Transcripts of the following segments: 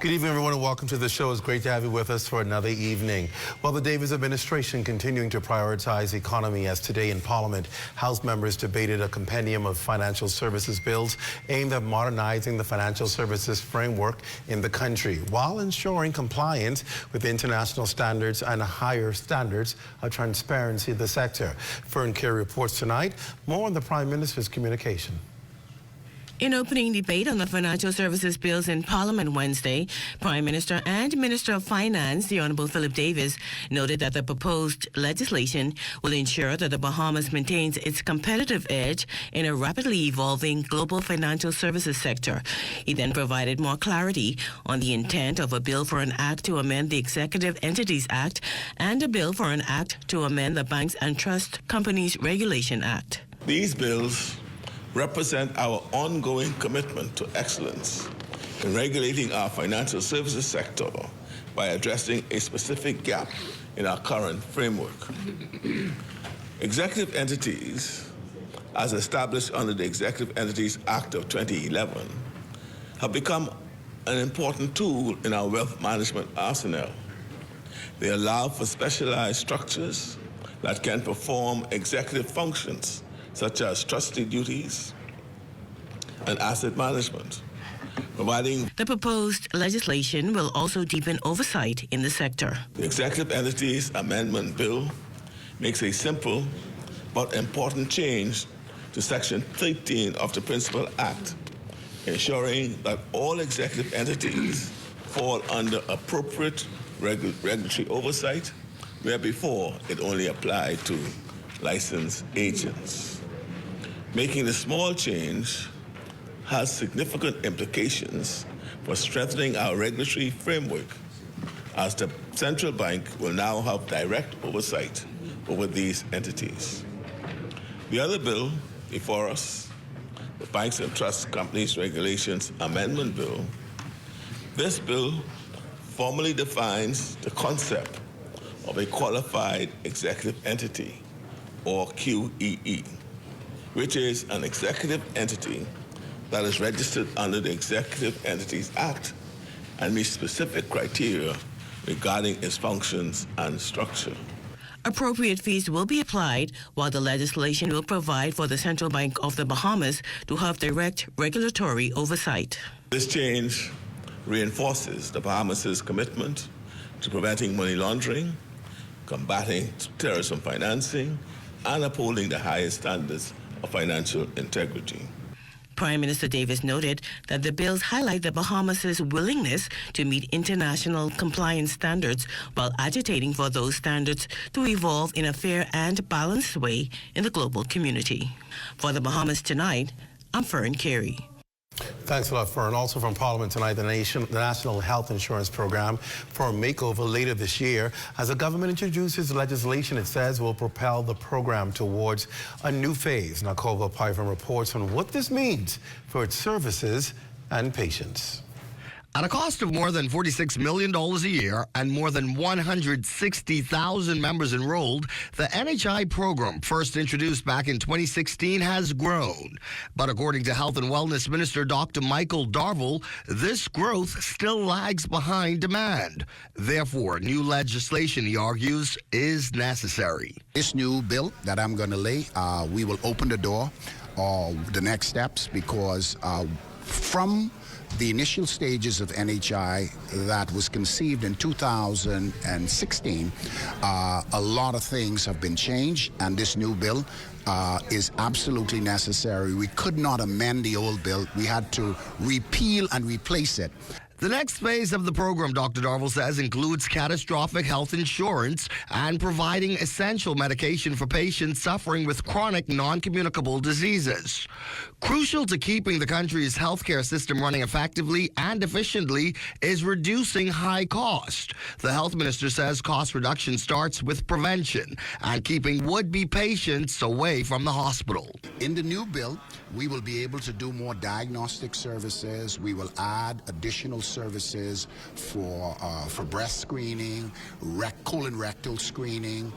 Good evening, everyone, and welcome to the show. It's great to have you with us for another evening. Well, the Davis administration continuing to prioritize the economy as today in Parliament, House members debated a compendium of financial services bills aimed at modernizing the financial services framework in the country while ensuring compliance with international standards and higher standards of transparency in the sector. Fern Carey reports tonight. More on the Prime Minister's communication. In opening debate on the financial services bills in Parliament Wednesday, Prime Minister and Minister of Finance, the Honourable Philip Davis, noted that the proposed legislation will ensure that the Bahamas maintains its competitive edge in a rapidly evolving global financial services sector. He then provided more clarity on the intent of a bill for an act to amend the Executive Entities Act and a bill for an act to amend the Banks and Trust Companies Regulation Act. These bills represent our ongoing commitment to excellence in regulating our financial services sector by addressing a specific gap in our current framework. Executive entities, as established under the Executive Entities Act of 2011, have become an important tool in our wealth management arsenal. They allow for specialized structures that can perform executive functions such as trustee duties and asset management, providing... The proposed legislation will also deepen oversight in the sector. The Executive Entities Amendment Bill makes a simple but important change to Section 13 of the Principal Act, ensuring that all executive entities fall under appropriate regulatory oversight, where before it only applied to licensed agents. Making the small change has significant implications for strengthening our regulatory framework, as the central bank will now have direct oversight over these entities. The other bill before us, the Banks and Trust Companies Regulations Amendment Bill, this bill formally defines the concept of a qualified executive entity, or QEE, which is an executive entity that is registered under the Executive Entities Act and meets specific criteria regarding its functions and structure. Appropriate fees will be applied, while the legislation will provide for the Central Bank of the Bahamas to have direct regulatory oversight. This change reinforces the Bahamas' commitment to preventing money laundering, combating terrorism financing, and upholding the highest standards of financial integrity. Prime Minister Davis noted that the bills highlight the Bahamas' willingness to meet international compliance standards while agitating for those standards to evolve in a fair and balanced way in the global community. For the Bahamas Tonight, I'm Fern Carey. Thanks a lot, Fern. Also from Parliament tonight, the National Health Insurance Program for a makeover later this year. As the government introduces legislation, it says will propel the program towards a new phase. Nicole Python reports on what this means for its services and patients. At a cost of more than $46 million a year and more than 160,000 members enrolled, the NHI program, first introduced back in 2016, has grown. But according to Health and Wellness Minister Dr. Michael Darville, this growth still lags behind demand. Therefore, new legislation, he argues, is necessary. This new bill that I'm going to lay, we will open the door, the next steps, because from the initial stages of NHI that was conceived in 2016, a lot of things have been changed, and this new bill is absolutely necessary. We could not amend the old bill. We had to repeal and replace it. The next phase of the program, Dr. Darville says, includes catastrophic health insurance and providing essential medication for patients suffering with chronic non-communicable diseases. Crucial to keeping the country's healthcare system running effectively and efficiently is reducing high cost. The health minister says cost reduction starts with prevention and keeping would-be patients away from the hospital. In the new bill, we will be able to do more diagnostic services. We will add additional services for breast screening, colon rectal screening.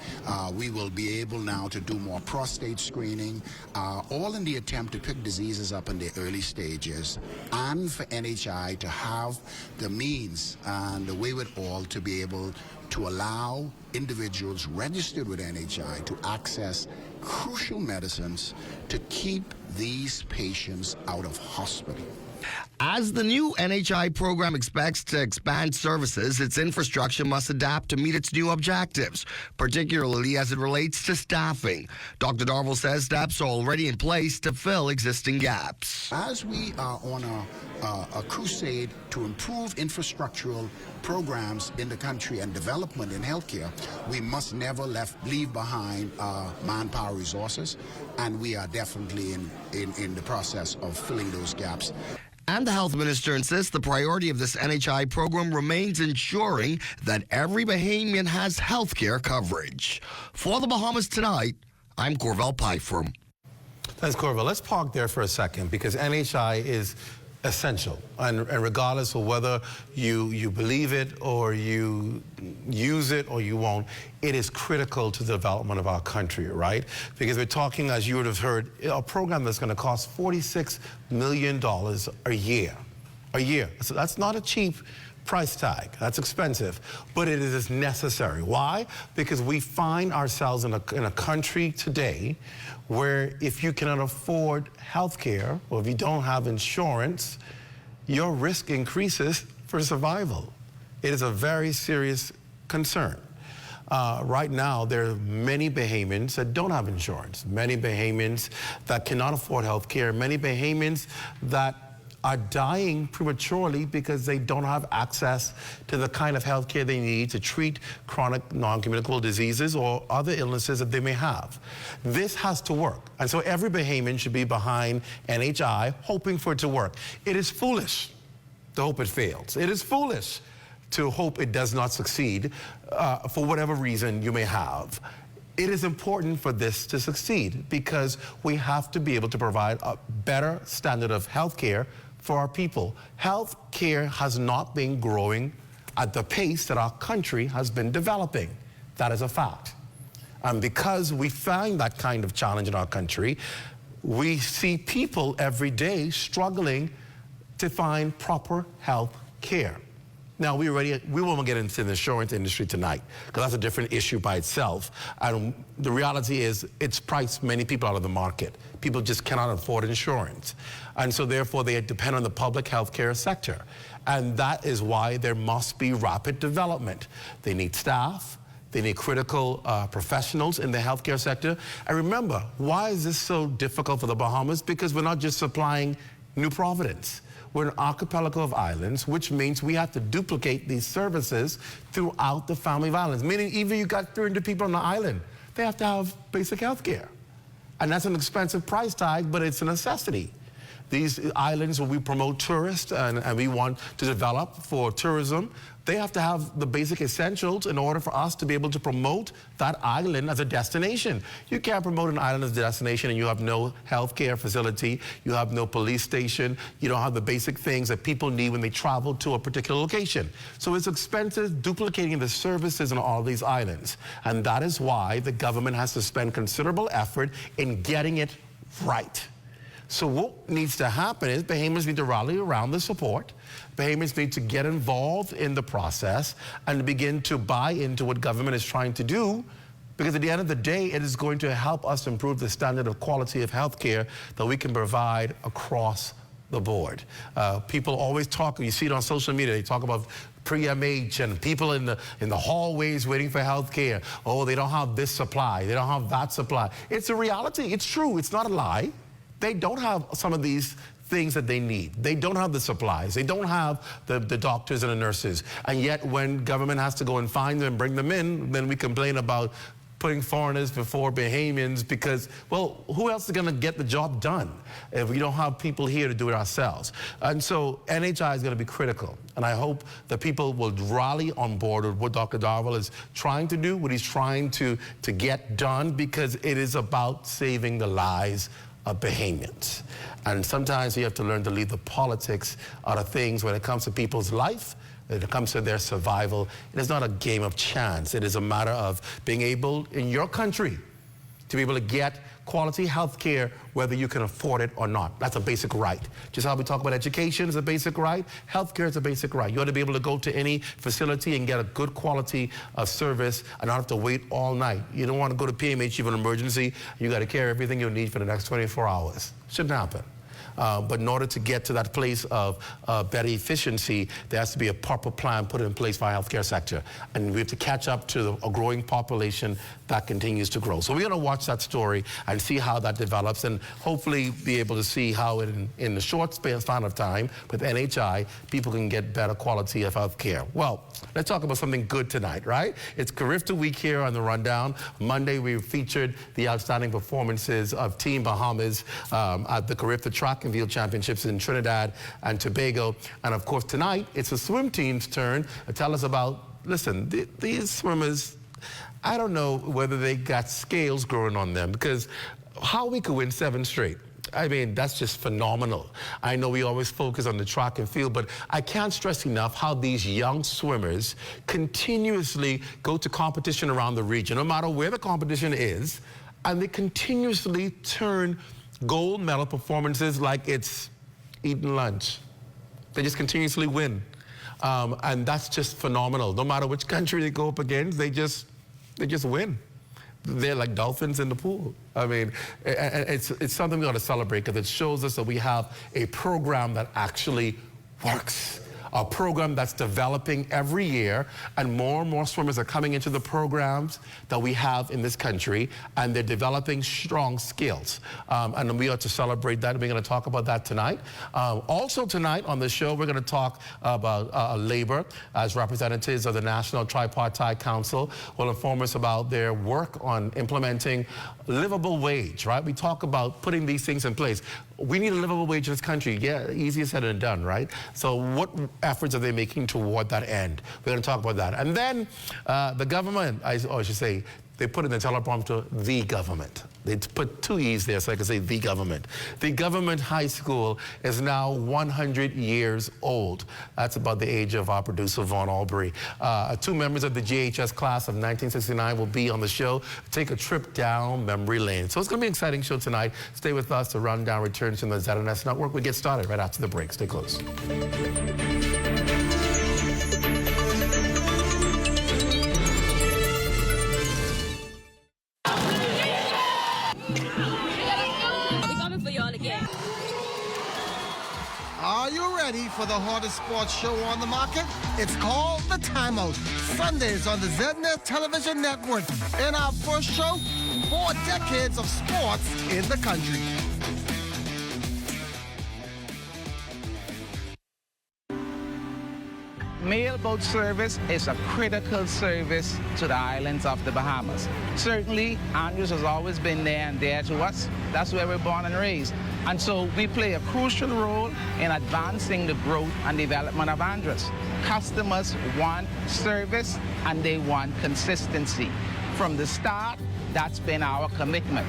We will be able now to do more prostate screening, all in the attempt to pick diseases up in the early stages, and for NHI to have the means and the wherewithal to be able to allow individuals registered with NHI to access crucial medicines to keep these patients out of hospital. As the new NHI program expects to expand services, its infrastructure must adapt to meet its new objectives, particularly as it relates to staffing. Dr. Darville says steps are already in place to fill existing gaps. As we are on a crusade to improve infrastructural programs in the country and development in healthcare, we must never leave behind manpower resources, and we are definitely in the process of filling those gaps. And the health minister insists the priority of this NHI program remains ensuring that every Bahamian has health care coverage. For the Bahamas Tonight, I'm Corvell Pyfrom. Thanks, Corvell. Let's park there for a second, because NHI is essential, and regardless of whether you believe it or you use it or you won't, it is critical to the development of our country, right? Because we're talking, as you would have heard, a program that's going to cost $46 million a year. So that's not a cheap price tag. That's expensive, but it is necessary. Why? Because we find ourselves in a country today where if you cannot afford health care, or if you don't have insurance, your risk increases for survival. It is a very serious concern. Right now, there are many Bahamians that don't have insurance, many Bahamians that cannot afford health care, many Bahamians that are dying prematurely because they don't have access to the kind of health care they need to treat chronic non-communicable diseases or other illnesses that they may have. This has to work. And so every Bahamian should be behind NHI, hoping for it to work. It is foolish to hope it fails. It is foolish to hope it does not succeed for whatever reason you may have. It is important for this to succeed because we have to be able to provide a better standard of health care for our people. Health care has not been growing at the pace that our country has been developing. That is a fact. And because we find that kind of challenge in our country, we see people every day struggling to find proper health care. Now, we won't get into the insurance industry tonight, because that's a different issue by itself. And the reality is it's priced many people out of the market. People just cannot afford insurance. And so therefore they depend on the public health care sector. And that is why there must be rapid development. They need staff. They need critical professionals in the healthcare sector. And remember, why is this so difficult for the Bahamas? Because we're not just supplying New Providence. We're an archipelago of islands, which means we have to duplicate these services throughout the family of islands. Meaning, even you got 300 people on the island, they have to have basic health care. And that's an expensive price tag, but it's a necessity. These islands where we promote tourists and we want to develop for tourism, they have to have the basic essentials in order for us to be able to promote that island as a destination. You can't promote an island as a destination and you have no healthcare facility, you have no police station, you don't have the basic things that people need when they travel to a particular location. So it's expensive duplicating the services on all these islands. And that is why the government has to spend considerable effort in getting it right. So what needs to happen is Bahamians need to rally around the support. Bahamians need to get involved in the process and begin to buy into what government is trying to do, because at the end of the day, it is going to help us improve the standard of quality of health care that we can provide across the board. People always talk, you see it on social media, they talk about pre-MH and people in the hallways waiting for health care. Oh, they don't have this supply, they don't have that supply. It's a reality, it's true, it's not a lie. They don't have some of these things that they need. They don't have the supplies. They don't have the doctors and the nurses. And yet when government has to go and find them and bring them in, then we complain about putting foreigners before Bahamians because, well, who else is going to get the job done if we don't have people here to do it ourselves? And so NHI is going to be critical. And I hope that people will rally on board with what Dr. Darville is trying to do, what he's trying to get done, because it is about saving the lives of Bahamians. And sometimes you have to learn to leave the politics out of things when it comes to people's life, when it comes to their survival. It is not a game of chance. It is a matter of being able, in your country, to be able to get quality health care whether you can afford it or not. That's a basic right. Just how we talk about education is a basic right, health care is a basic right. You ought to be able to go to any facility and get a good quality of service and not have to wait all night. You don't want to go to PMH, you have an emergency, you got to carry everything you need for the next 24 hours. Shouldn't happen. But in order to get to that place of better efficiency, there has to be a proper plan put in place for our healthcare sector. And we have to catch up to a growing population that continues to grow. So we're going to watch that story and see how that develops and hopefully be able to see how in the short span of time with NHI, people can get better quality of healthcare. Well, let's talk about something good tonight, right? It's Carifta week here on the Rundown. Monday, we featured the outstanding performances of Team Bahamas at the Carifta Track and Field Championships in Trinidad and Tobago. And of course, tonight, it's the swim team's turn. Tell us about, listen, these swimmers, I don't know whether they got scales growing on them, because how we could win 7 straight. I mean, that's just phenomenal. I know we always focus on the track and field, but I can't stress enough how these young swimmers continuously go to competition around the region, no matter where the competition is, and they continuously turn gold medal performances like it's eating lunch. They just continuously win. And that's just phenomenal. No matter which country they go up against, they just win. They're like dolphins in the pool. I mean, it's something we ought to celebrate because it shows us that we have a program that actually works. A program that's developing every year, and more swimmers are coming into the programs that we have in this country, and they're developing strong skills. And we ought to celebrate that, and we're going to talk about that tonight. Also tonight on the show, we're going to talk about labor as representatives of the National Tripartite Council will inform us about their work on implementing livable wage, right? We talk about putting these things in place. We need a livable wage in this country. Yeah, easier said than done, right? So what efforts are they making toward that end? We're going to talk about that. And then the government, I should say, they put in the teleprompter, the government. They put 2 E's there so I can say the government. The government high school is now 100 years old. That's about the age of our producer, Vaughn Albury. 2 members of the GHS class of 1969 will be on the show, take a trip down memory lane. So it's going to be an exciting show tonight. Stay with us. The Rundown returns from the ZNS Network. We get started right after the break. Stay close. Are you ready for the hardest sports show on the market? It's called The Timeout. Sundays on the ZNet Television Network. In our first show, 4 decades of sports in the country. Mailboat service is a critical service to the islands of the Bahamas. Certainly, Andrews has always been there and dear to us. That's where we're born and raised. And so we play a crucial role in advancing the growth and development of Andrews. Customers want service and they want consistency. From the start, that's been our commitment.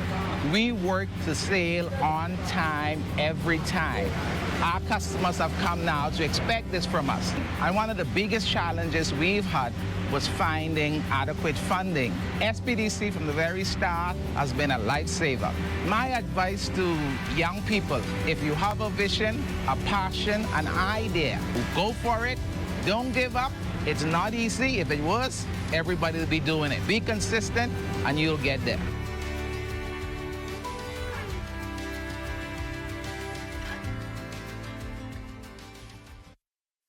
We work to sail on time every time. Our customers have come now to expect this from us. And one of the biggest challenges we've had was finding adequate funding. SPDC from the very start has been a lifesaver. My advice to young people, if you have a vision, a passion, an idea, go for it. Don't give up. It's not easy. If it was, everybody would be doing it. Be consistent and you'll get there.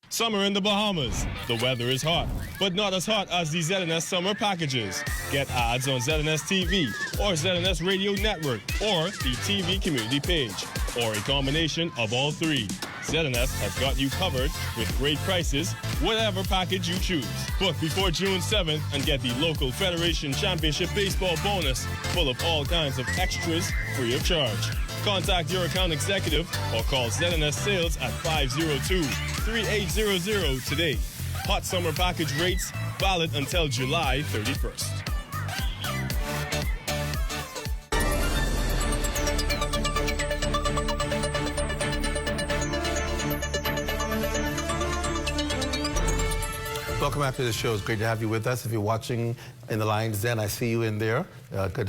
Summer in the Bahamas. The weather is hot, but not as hot as the ZNS summer packages. Get ads on ZNS TV or ZNS Radio Network or the TV community page, or a combination of all 3. ZNS has got you covered with great prices, whatever package you choose. Book before June 7th and get the local Federation Championship Baseball bonus full of all kinds of extras free of charge. Contact your account executive or call ZNS Sales at 502-3800 today. Hot summer package rates valid until July 31st. Welcome back to the show. It's great to have you with us. If you're watching in the Lion's Den, I see you in there.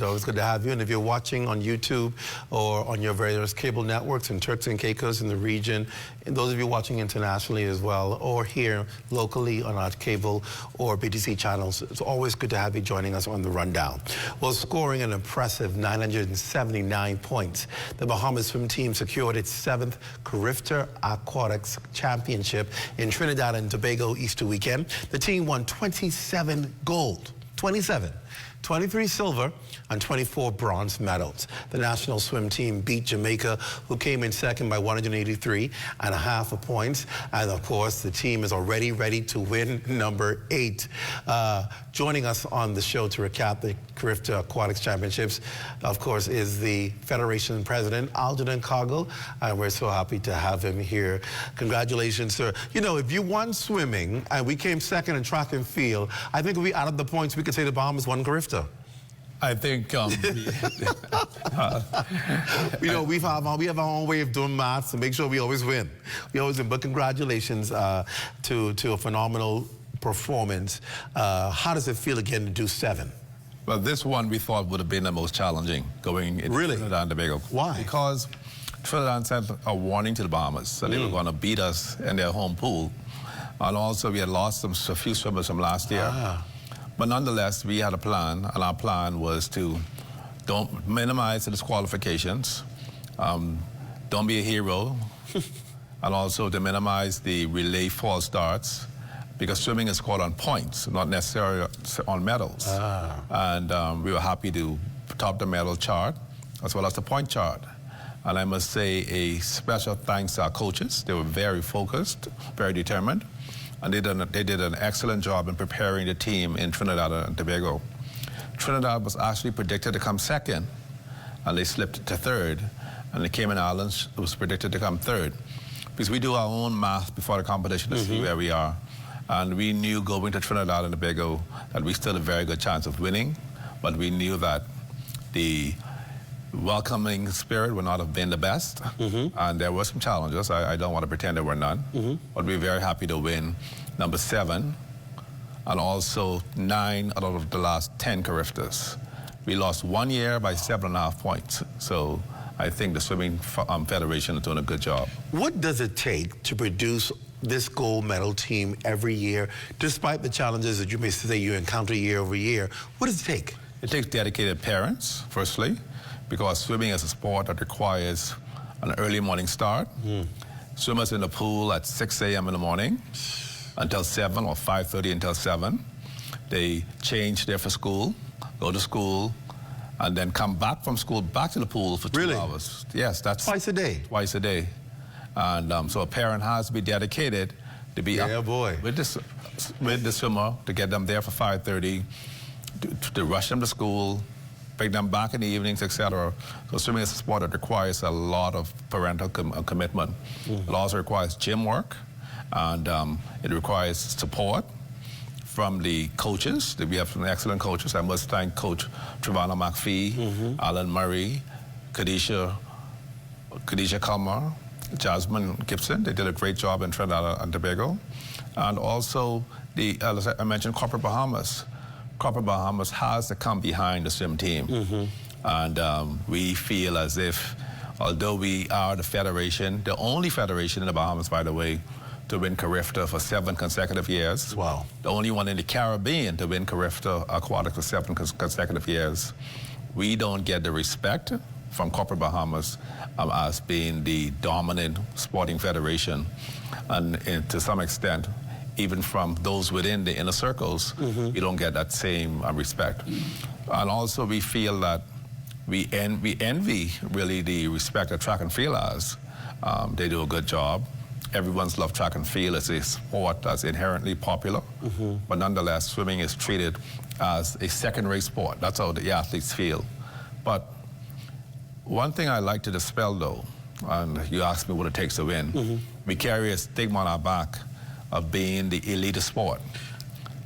Always good to have you. And if you're watching on YouTube or on your various cable networks and Turks and Caicos in the region, and those of you watching internationally as well, or here locally on our cable or BTC channels, it's always good to have you joining us on the Rundown. Well, scoring an impressive 979 points, the Bahamas swim team secured its 7th Carifta Aquatics Championship in Trinidad and Tobago Easter weekend. The team won 27 gold. 27, 23 silver, and 24 bronze medals. The national swim team beat Jamaica, who came in second by 183.5 points. And of course, the team is already ready to win number 8. Joining us on the show to recap the Carifta Aquatics Championships, of course, is the Federation President, Algernon Coggle, and we're so happy to have him here. Congratulations, sir. You know, if you won swimming and we came second in track and field, I think if we added the points, we could say the Bahamas won Carifta. I think you know, we have our own way of doing maths to make sure we always win. We always win. But congratulations to a phenomenal performance. How does it feel again to do 7? Well, this one we thought would have been the most challenging going into Trinidad and Tobago. Why? Because Trinidad sent a warning to the Bahamas that they were going to beat us in their home pool. And also we had lost a few swimmers from last year. But nonetheless, we had a plan, and our plan was to don't minimize the disqualifications, don't be a hero, and also to minimize the relay false starts, because swimming is scored on points, not necessarily on medals. And we were happy to top the medal chart as well as the point chart. And I must say a special thanks to our coaches. They were very focused, very determined. And they did an excellent job in preparing the team in Trinidad and Tobago. Trinidad was actually predicted to come second, and they slipped to third. And the Cayman Islands was predicted to come third. Because we do our own math before the competition to see where we are. And we knew going to Trinidad and Tobago that we still had a very good chance of winning, but we knew that the welcoming spirit would not have been the best, and there were some challenges. I don't want to pretend there were none, but we were very happy to win number 7 and also 9 out of the last 10 Cariftas. We lost 1 year by 7.5 points, so I think the Swimming Federation is doing a good job. What does it take to produce this gold medal team every year, despite the challenges that you may say you encounter year over year? What does it take? It takes dedicated parents, firstly, because swimming is a sport that requires an early morning start. Swimmers in the pool at 6 a.m. in the morning until 7 or 5:30 until 7. They change there for school, go to school, and then come back from school back to the pool for 2 hours. Yes, that's twice a day. Twice a day. And so a parent has to be dedicated to be up with the swimmer to get them there for 5:30, to rush them to school, bring them back in the evenings, etc. So swimming is a sport that requires a lot of parental commitment. It also requires gym work, and it requires support from the coaches. We have some excellent coaches. I must thank Coach Trevana McPhee, Alan Murray, Khadijah Kalmar, Jasmine Gibson. They did a great job in Trinidad and Tobago. And also, as I mentioned, Corporate Bahamas. Corporate Bahamas has to come behind the swim team. And we feel as if, although we are the federation, the only federation in the Bahamas, by the way, to win Carifta for 7 consecutive years. Wow. The only one in the Caribbean to win Carifta Aquatic for 7 consecutive years. We don't get the respect from Corporate Bahamas as being the dominant sporting federation. And to some extent, even from those within the inner circles, you don't get that same respect. And also we feel that we envy really the respect that track and field has. They do a good job. Everyone's loved track and field. It's a sport that's inherently popular, but nonetheless, swimming is treated as a second-rate sport. That's how the athletes feel. But one thing I like to dispel, though, and you asked me what it takes to win, we carry a stigma on our back of being the elite sport.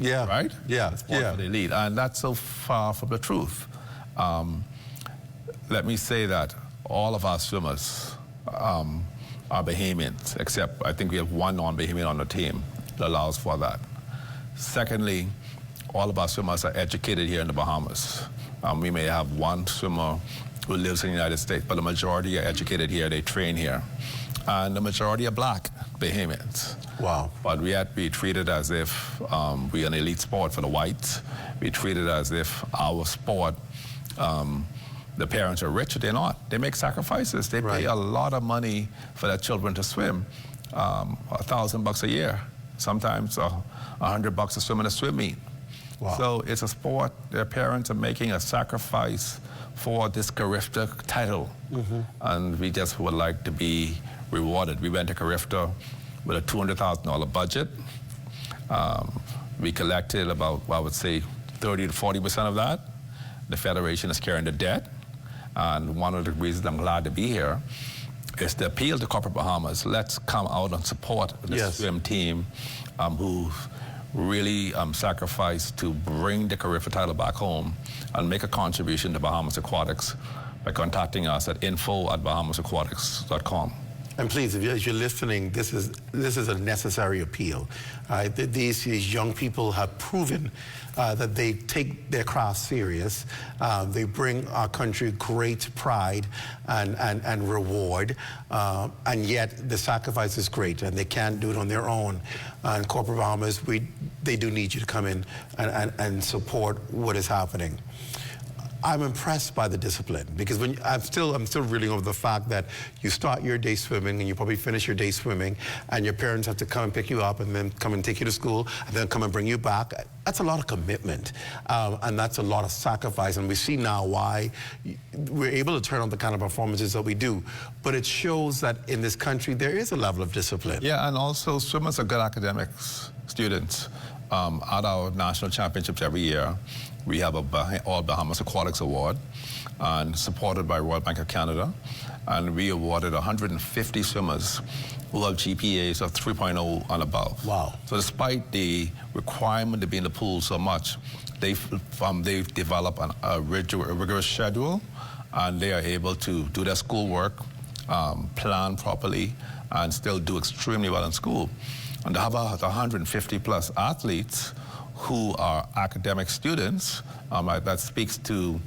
Yeah. Right? Yeah. Sport for the elite. And that's so far from the truth. Let me say that all of our swimmers are Bahamians, except I think we have one non-Bahamian on the team that allows for that. Secondly, all of our swimmers are educated here in the Bahamas. We may have one swimmer who lives in the United States, but the majority are educated here, they train here. And the majority are black Bahamians. Wow. But yet we treat it as if we're an elite sport for the whites. We treat it as if our sport, the parents are rich. They're not. They make sacrifices. They pay a lot of money for their children to swim. $1,000 a year. Sometimes $100 to swim in a swim meet. Wow. So it's a sport. Their parents are making a sacrifice for this Carifta title. And we just would like to be rewarded. We went to Carifta with a $200,000 budget. We collected about, I would say, 30 to 40% of that. The Federation is carrying the debt. And one of the reasons I'm glad to be here is to appeal to corporate Bahamas. Let's come out and support the swim team who really sacrificed to bring the Carifta title back home and make a contribution to Bahamas Aquatics by contacting us at info@bahamasaquatics.com. And please, if you're listening, this is a necessary appeal. These young people have proven that they take their craft serious. They bring our country great pride and reward, and yet the sacrifice is great, and they can't do it on their own. And corporate Bahamas, they do need you to come in and support what is happening. I'm impressed by the discipline, because when I'm still reeling over the fact that you start your day swimming and you probably finish your day swimming, and your parents have to come and pick you up and then come and take you to school and then come and bring you back. That's a lot of commitment, and that's a lot of sacrifice, and we see now why we're able to turn on the kind of performances that we do. But it shows that in this country there is a level of discipline. Yeah, and also swimmers are good academics students. At our national championships every year, we have a All Bahamas Aquatics Award, and supported by Royal Bank of Canada. And we awarded 150 swimmers who have GPAs of 3.0 and above. Wow. So despite the requirement to be in the pool so much, they've developed a rigorous schedule, and they are able to do their schoolwork, plan properly, and still do extremely well in school. And to have 150 plus athletes who are academic students, that speaks to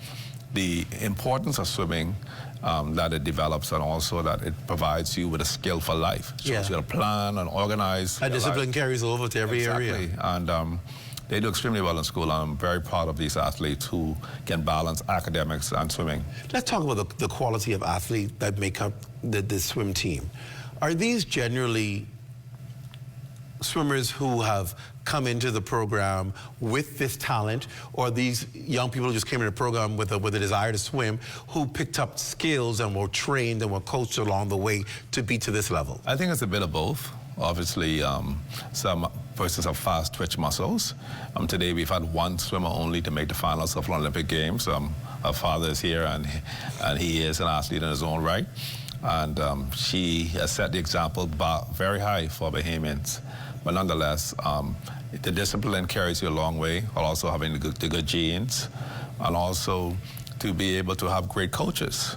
the importance of swimming that it develops, and also that it provides you with a skill for life. So you got to plan and organize. That discipline carries over to every area. And they do extremely well in school. I'm very proud of these athletes who can balance academics and swimming. Let's talk about the quality of athletes that make up the swim team. Are these generally swimmers who have come into the program with this talent, or these young people who just came into the program with a desire to swim, who picked up skills and were trained and were coached along the way to be to this level? I think it's a bit of both. Obviously, some persons have fast twitch muscles. Today we've had one swimmer only to make the finals of Olympic Games. Her father is here, and he is an athlete in his own right. And she has set the example very high for Bahamians. But nonetheless, the discipline carries you a long way, while also having the good genes, and also to be able to have great coaches.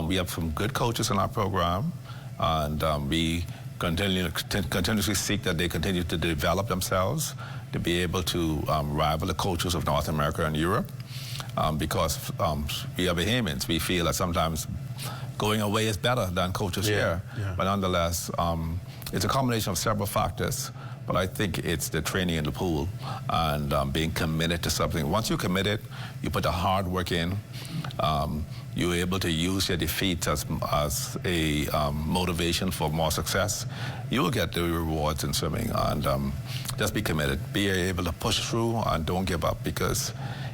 We have some good coaches in our program, and we continuously seek that they continue to develop themselves to be able to rival the coaches of North America and Europe, because we are Bahamians. We feel that sometimes going away is better than coaches here. But nonetheless, it's a combination of several factors. But I think it's the training in the pool and being committed to something. Once you're committed, you put the hard work in, you're able to use your defeats as a motivation for more success. You will get the rewards in swimming, and just be committed. Be able to push through and don't give up, because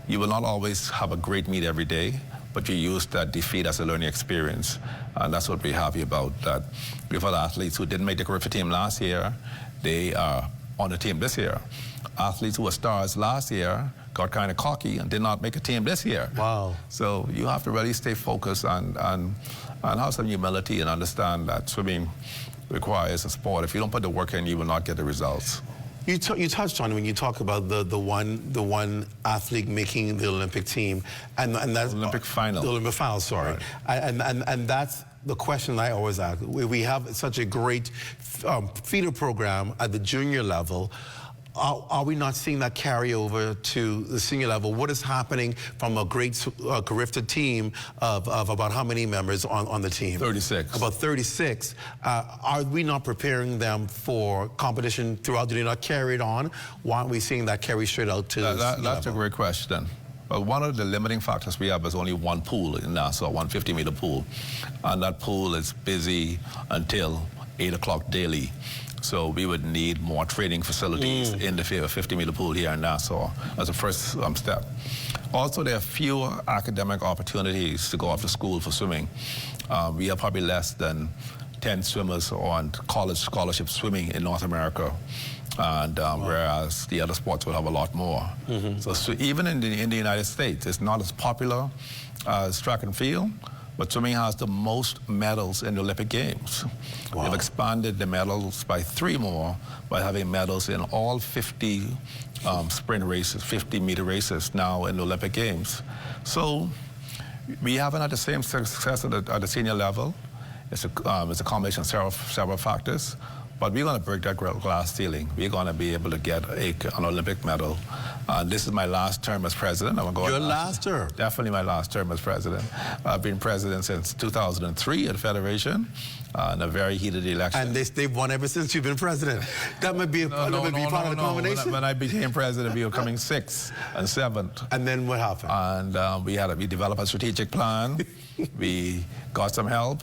you will not always have a great meet every day, but you use that defeat as a learning experience. And that's what we're happy about, that we've had athletes who didn't make the Carifta team last year. They are on the team this year. Athletes who were stars last year got kind of cocky and did not make a team this year. Wow. So you have to really stay focused and have some humility and understand that swimming requires a sport. If you don't put the work in, you will not get the results. You touched on it when you talk about the one athlete making the Olympic team, and that's Olympic final. The Olympic final, sorry, and that's the question I always ask. We have such a great feeder program at the junior level. are we not seeing that carry over to the senior level? What is happening from a great Carifta team of about how many members on the team? 36. About 36. Are we not preparing them for competition throughout? Do they not carry it on? Why aren't we seeing that carry straight out to the senior That's level? a great question. Well, one of the limiting factors we have is only one pool in Nassau, 150-meter pool. And that pool is busy until 8 o'clock daily. So we would need more training facilities in the 50-meter pool here in Nassau as a first step. Also, there are fewer academic opportunities to go off to school for swimming. We have probably less than 10 swimmers on college scholarship swimming in North America. And whereas the other sports will have a lot more. So even in the United States, it's not as popular as track and field, but swimming has the most medals in the Olympic Games. Wow. They've expanded the medals by 3 more by having medals in all 50 sprint races, 50-meter races now in the Olympic Games. So we haven't had the same success at the senior level. It's a combination of several factors. But we're going to break that glass ceiling. We're going to be able to get an Olympic medal. This is my last term as president. Your last term? Definitely my last term as president. I've been president since 2003 at the Federation in a very heated election. And they've won ever since you've been president. That might be, part of the combination? When I became president, we were coming 6th and 7th. And then what happened? And we developed a strategic plan. We got some help.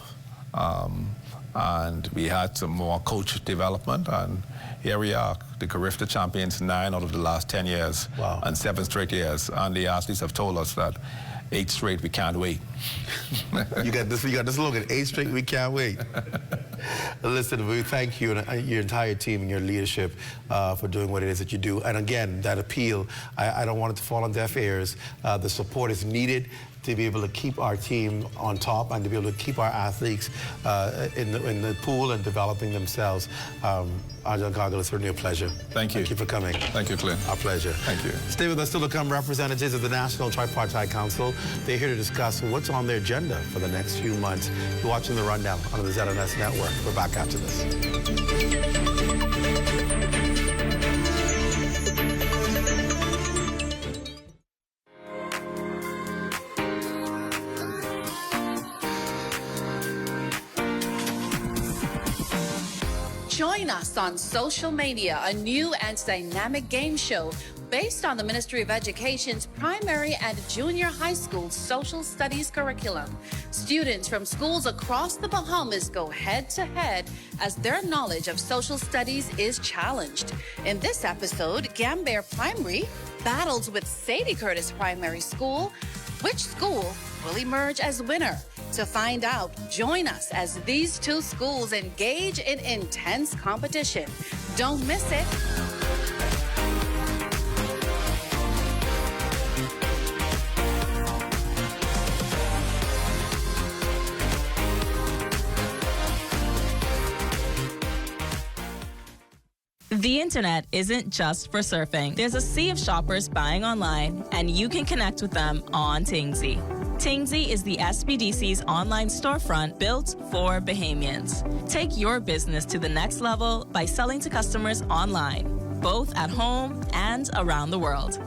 And we had some more coach development, and here we are, the Carifta champions 9 out of the last 10 years, wow. And 7 straight years. And the athletes have told us that 8 straight, we can't wait. You got this slogan, 8 straight, we can't wait. Listen, we thank you and your entire team and your leadership for doing what it is that you do. And again, that appeal, I don't want it to fall on deaf ears. The support is needed to be able to keep our team on top and to be able to keep our athletes in the pool and developing themselves. Ajahn Gargle, it's certainly a pleasure. Thank you. Thank you for coming. Thank you, Clint. Our pleasure. Thank you. Stay with us still to come, representatives of the National Tripartite Council. They're here to discuss what's on their agenda for the next few months. You're watching The Rundown on the ZNS Network. We're back after this. Join us on Social Mania, a new and dynamic game show based on the Ministry of Education's primary and junior high school social studies curriculum. Students from schools across the Bahamas go head-to-head as their knowledge of social studies is challenged. In this episode, Gambier Primary battles with Sadie Curtis Primary School. Which school will emerge as winner? To find out, join us as these 2 schools engage in intense competition. Don't miss it. The internet isn't just for surfing. There's a sea of shoppers buying online, and you can connect with them on Tingsy. Tingsy is the SBDC's online storefront built for Bahamians. Take your business to the next level by selling to customers online, both at home and around the world.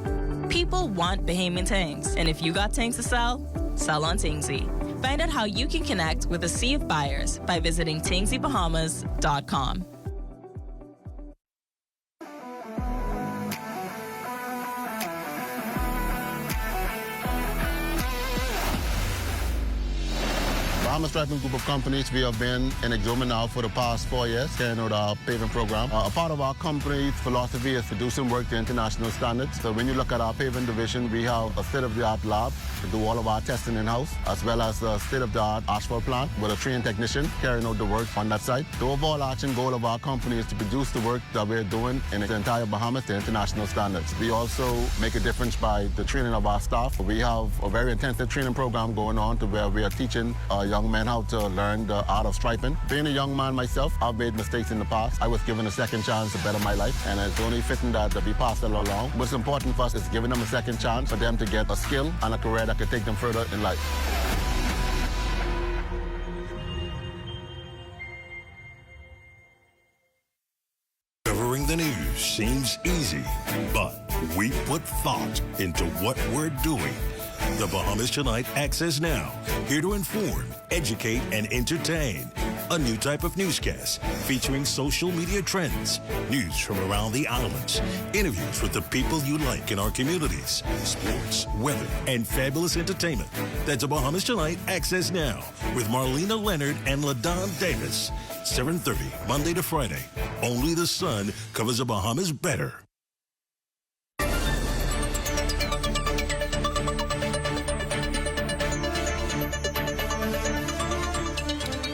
People want Bahamian things, and if you got things to sell, sell on Tingsy. Find out how you can connect with a sea of buyers by visiting tingsybahamas.com. Bahamas Striping Group of Companies, we have been in Exuma now for the past 4 years, carrying out our paving program. A part of our company's philosophy is to do some work to international standards. So when you look at our paving division, we have a state-of-the-art lab to do all of our testing in-house, as well as a state-of-the-art asphalt plant with a trained technician carrying out the work on that site. The overarching goal of our company is to produce the work that we're doing in the entire Bahamas to international standards. We also make a difference by the training of our staff. We have a very intensive training program going on to where we are teaching young men how to learn the art of striping. Being a young man myself, I've made mistakes in the past. I was given a second chance to better my life, and it's only fitting that we pass it along. What's important for us is giving them a second chance for them to get a skill and a career that could take them further in life. Covering the news, seems easy, but we put thought into what we're doing. The Bahamas Tonight Access Now, here to inform, educate, and entertain. A new type of newscast featuring social media trends, news from around the islands, interviews with the people you like in our communities, sports, weather, and fabulous entertainment. That's a Bahamas Tonight Access Now with Marlena Leonard and LaDon Davis. 7:30, Monday to Friday. Only the sun covers the Bahamas better.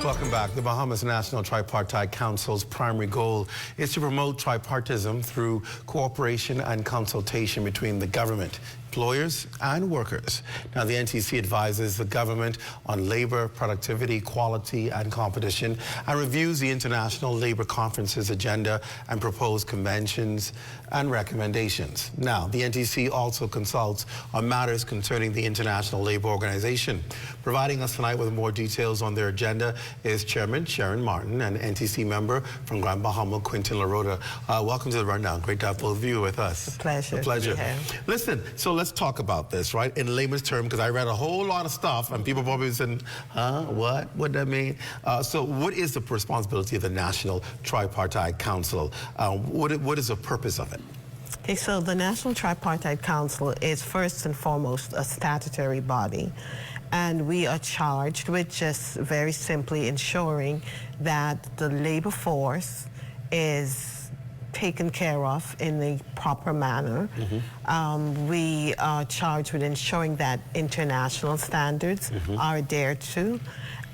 Welcome back. The Bahamas National Tripartite Council's primary goal is to promote tripartism through cooperation and consultation between the government, employers, and workers. Now, the NTC advises the government on labor, productivity, quality, and competition, and reviews the International Labor Conference's agenda and proposed conventions and recommendations. Now, the NTC also consults on matters concerning the International Labor Organization. Providing us tonight with more details on their agenda is Chairman Sharon Martin and NTC member from Grand Bahama, Quentin LaRota. Welcome to the Rundown. Great to have both of you with us. A pleasure. A pleasure. Yeah. Listen, so let's talk about this, right? In layman's terms, because I read a whole lot of stuff, and people probably saying, huh, what? What does that mean? So what is the responsibility of the National Tripartite Council? What is the purpose of it? Okay, so the National Tripartite Council is first and foremost a statutory body, and we are charged with just very simply ensuring that the labor force is taken care of in the proper manner. We are charged with ensuring that international standards are adhered to.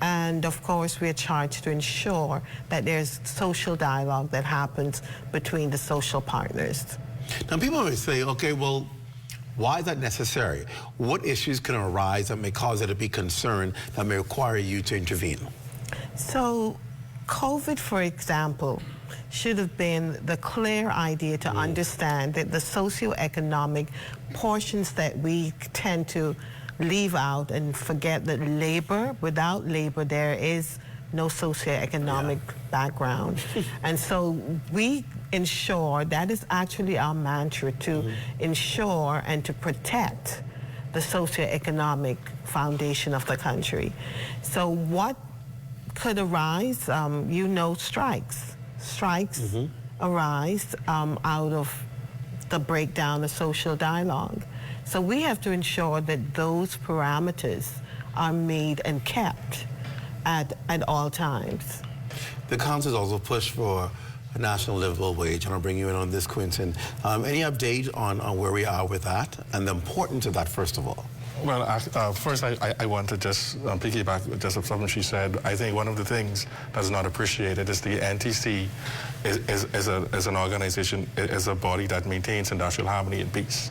And of course, we are charged to ensure that there's social dialogue that happens between the social partners. Now, people may say, okay, well, why is that necessary? What issues can arise that may cause there to be concern that may require you to intervene? So, COVID, for example, should have been the clear idea to understand that the socioeconomic portions that we tend to leave out and forget that labor, without labor, there is no socioeconomic background. And so we ensure, that is actually our mantra, to ensure and to protect the socioeconomic foundation of the country. So what could arise? Strikes. Strikes arise out of the breakdown of social dialogue. So we have to ensure that those parameters are made and kept at all times. The council has also pushed for a national livable wage, and I'll bring you in on this, Quentin. Any update on where we are with that and the importance of that, first of all? Well, first I want to just piggyback just of something she said. I think one of the things that's not appreciated is the NTC is an organization, is a body that maintains industrial harmony and peace.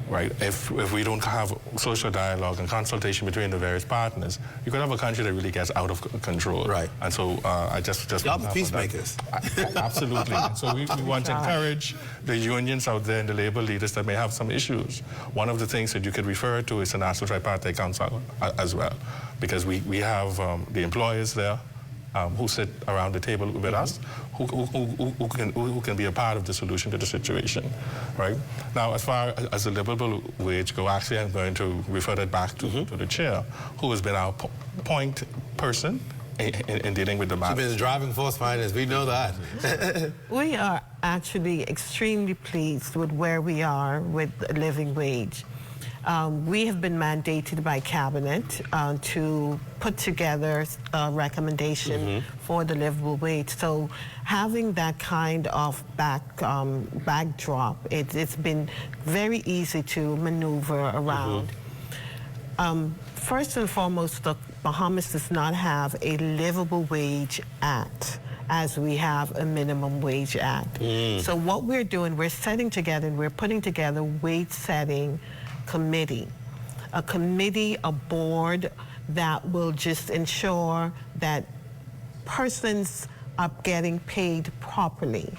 Right? If we don't have social dialogue and consultation between the various partners, you could have a country that really gets out of control. Right. And so I just y'all the peacemakers. Absolutely. And so we want to encourage the unions out there and the labor leaders that may have some issues. One of the things that you could refer to is the National Tripartite Council as well, because we have the employers there who sit around the table with us, who can be a part of the solution to the situation, right? Now, as far as the livable wage go, actually, I'm going to refer that back to the chair, who has been our point person in dealing with the matter. She's been the driving force behind this. We know that. We are actually extremely pleased with where we are with the living wage. We have been mandated by Cabinet to put together a recommendation for the livable wage. So having that kind of backdrop, it's been very easy to maneuver around. First and foremost, the Bahamas does not have a livable wage act as we have a minimum wage act. So what we're doing, we're setting together and we're putting together wage setting committee, a board that will just ensure that persons are getting paid properly.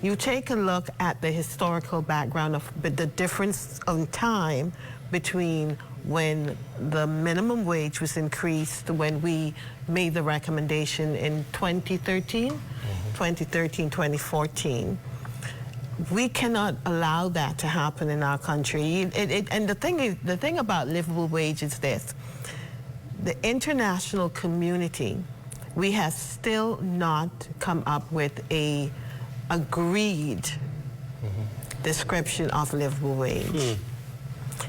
You take a look at the historical background of the difference in time between when the minimum wage was increased, when we made the recommendation in 2013, 2014. we cannot allow that to happen in our country. And the thing about livable wage is this: the international community, we have still not come up with a agreed description of livable wage.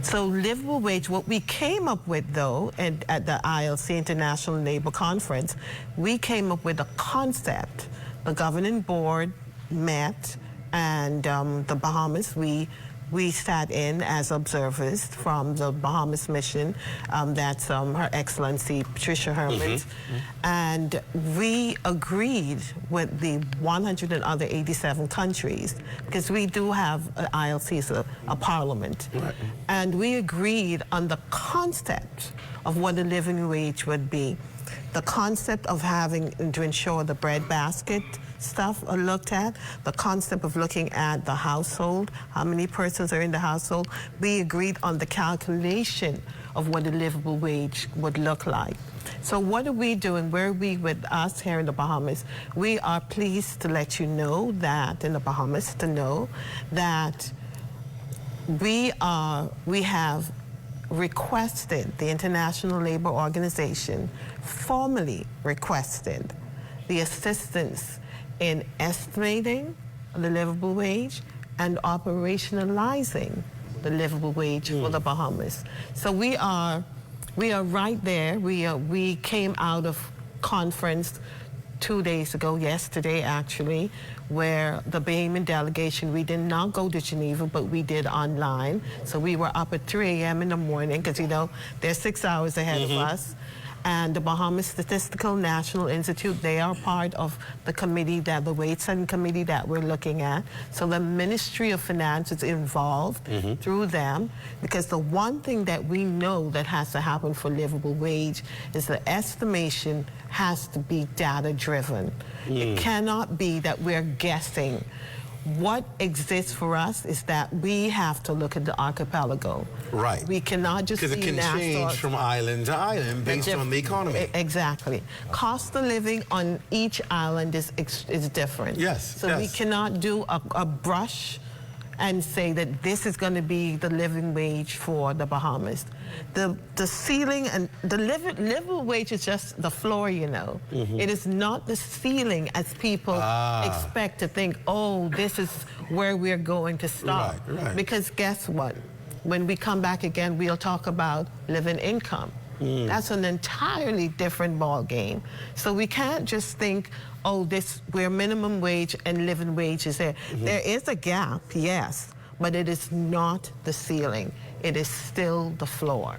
So livable wage, what we came up with though, at the ILC, International Labor Conference, we came up with a concept. The governing board met, and the Bahamas, we sat in as observers from the Bahamas mission. That's Her Excellency Patricia Hermans. And we agreed with the 187 countries, because we do have an ILC, a parliament. Right. And we agreed on the concept of what the living wage would be. The concept of having to ensure the bread basket stuff are looked at, the concept of looking at the household, how many persons are in the household. We agreed on the calculation of what a livable wage would look like. So what are we doing? Where are we with us here in the Bahamas? We are pleased to let you know that in the Bahamas, to know that we have requested, the International Labor Organization formally requested the assistance in estimating the livable wage and operationalizing the livable wage for the Bahamas. So we are right there. We came out of conference 2 days ago, yesterday actually, where the Bahamian delegation, we did not go to Geneva, but we did online. So we were up at 3 a.m. in the morning, because you know, they're 6 hours ahead of us. And the Bahamas Statistical National Institute, they are part of the committee, the wage setting committee that we're looking at. So the Ministry of Finance is involved through them, because the one thing that we know that has to happen for livable wage is the estimation has to be data driven. It cannot be that we're guessing. What exists for us is that we have to look at the archipelago. Right. We cannot just because it can change from island to island based on the economy. Exactly. Cost of living on each island is different. Yes. So we cannot do a brush and say that this is going to be the living wage for the Bahamas. The ceiling and the livable wage is just the floor, you know. It is not the ceiling as people expect to think, oh, this is where we're going to stop. Right. Because guess what? When we come back again, we'll talk about living income. That's an entirely different ball game. So we can't just think, oh, we're minimum wage and living wage is there. There is a gap, yes, but it is not the ceiling. It is still the floor.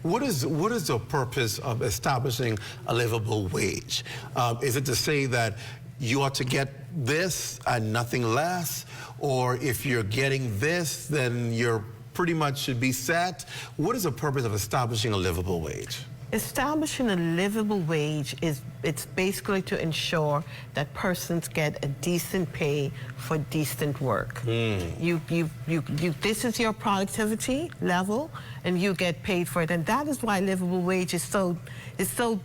What is the purpose of establishing a livable wage? Is it to say that you ought to get this and nothing less? Or if you're getting this, then you're pretty much should be set? What is the purpose of establishing a livable wage? Establishing a livable wage it's basically to ensure that persons get a decent pay for decent work. This is your productivity level, and you get paid for it, and that is why livable wage is so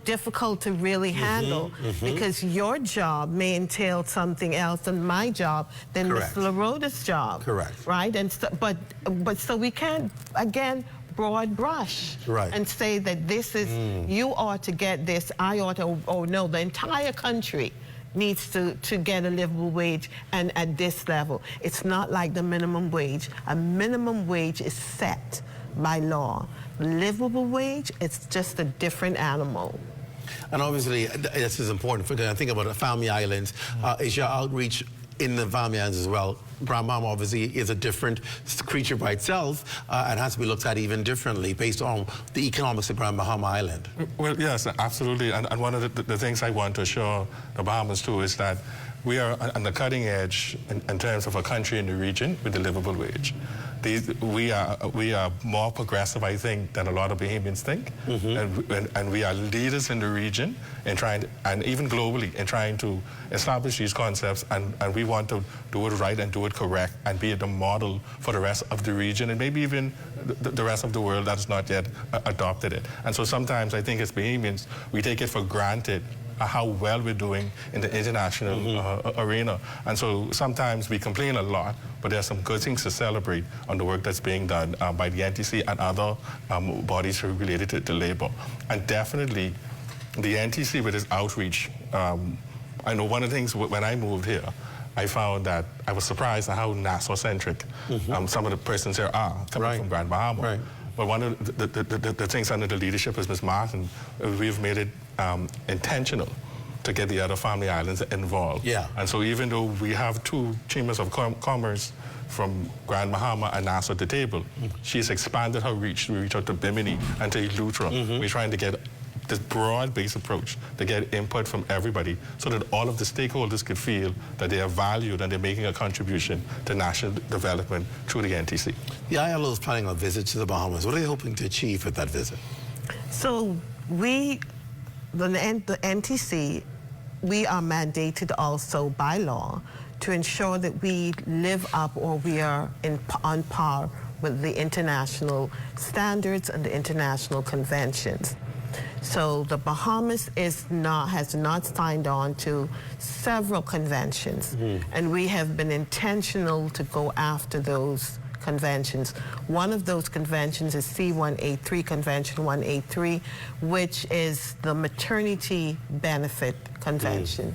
difficult to really handle, because your job may entail something else than my job, than Ms. LaRoda's job. Correct. Right, and so, but so we can't again broad brush and say that this is, you ought to get this, I ought to, or no, the entire country needs to get a livable wage and at this level. It's not like the minimum wage. A minimum wage is set by law. Livable wage, it's just a different animal. And obviously, this is important, because I think about the Family Islands. Is your outreach in the Family Islands as well? Grand Bahama obviously is a different creature by itself and has to be looked at even differently based on the economics of Grand Bahama Island. Well, yes, absolutely. And one of the things I want to assure the Bahamas too is that we are on the cutting edge in terms of a country in the region with the livable wage. We are more progressive, I think, than a lot of Bahamians think, and we are leaders in the region in trying, and even globally, in trying to establish these concepts, and we want to do it right and do it correct and be the model for the rest of the region and maybe even the rest of the world that has not yet adopted it. And so sometimes I think as Bahamians, we take it for granted how well we're doing in the international arena. And so sometimes we complain a lot, but there are some good things to celebrate on the work that's being done by the NTC and other bodies related to labor. And definitely the NTC with its outreach, I know one of the things when I moved here, I found that I was surprised at how Nassau-centric some of the persons here are coming from Grand Bahama. Right. But one of the things under the leadership of Ms. Martin, we've made it intentional to get the other family islands involved. Yeah. And so even though we have two chambers of commerce from Grand Bahama and Nassau at the table, she's expanded her reach. We reach out to Bimini and to Eleuthera. We're trying to get this broad-based approach to get input from everybody so that all of the stakeholders could feel that they are valued and they're making a contribution to national development through the NTC. The ILO is planning a visit to the Bahamas. What are they hoping to achieve with that visit? So the NTC, we are mandated also by law to ensure that we live up or we are on par with the international standards and the international conventions. So the Bahamas has not signed on to several conventions, and we have been intentional to go after those conventions. One of those conventions is C183, Convention 183, which is the maternity benefit convention.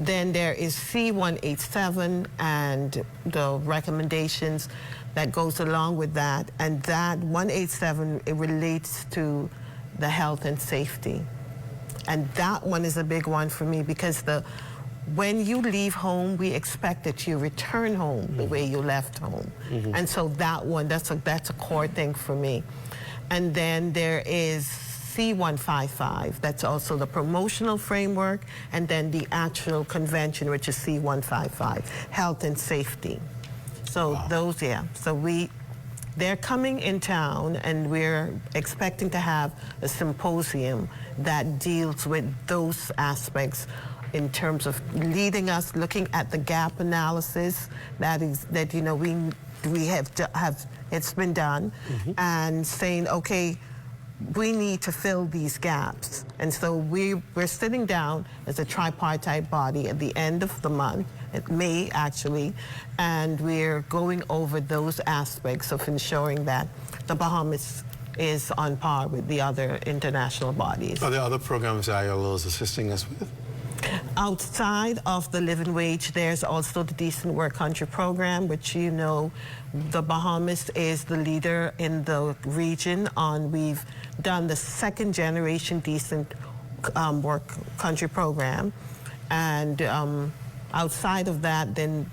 Then there is C187 and the recommendations that goes along with that, and that 187, it relates to the health and safety. And that one is a big one for me because when you leave home, we expect that you return home the way you left home. And so that one, that's a core thing for me. And then there is C155, that's also the promotional framework, and then the actual convention, which is C155, health and safety. So those, so they're coming in town, and we're expecting to have a symposium that deals with those aspects in terms of leading us, looking at the gap analysis that we have it's been done, and saying, okay, we need to fill these gaps. And so we're sitting down as a tripartite body at the end of the month, at May actually, and we're going over those aspects of ensuring that the Bahamas is on par with the other international bodies. Are there other programs ILO is assisting us with? Outside of the living wage, there's also the Decent Work Country program, which the Bahamas is the leader in the region on. We've done the second generation Decent Work Country program, and outside of that, then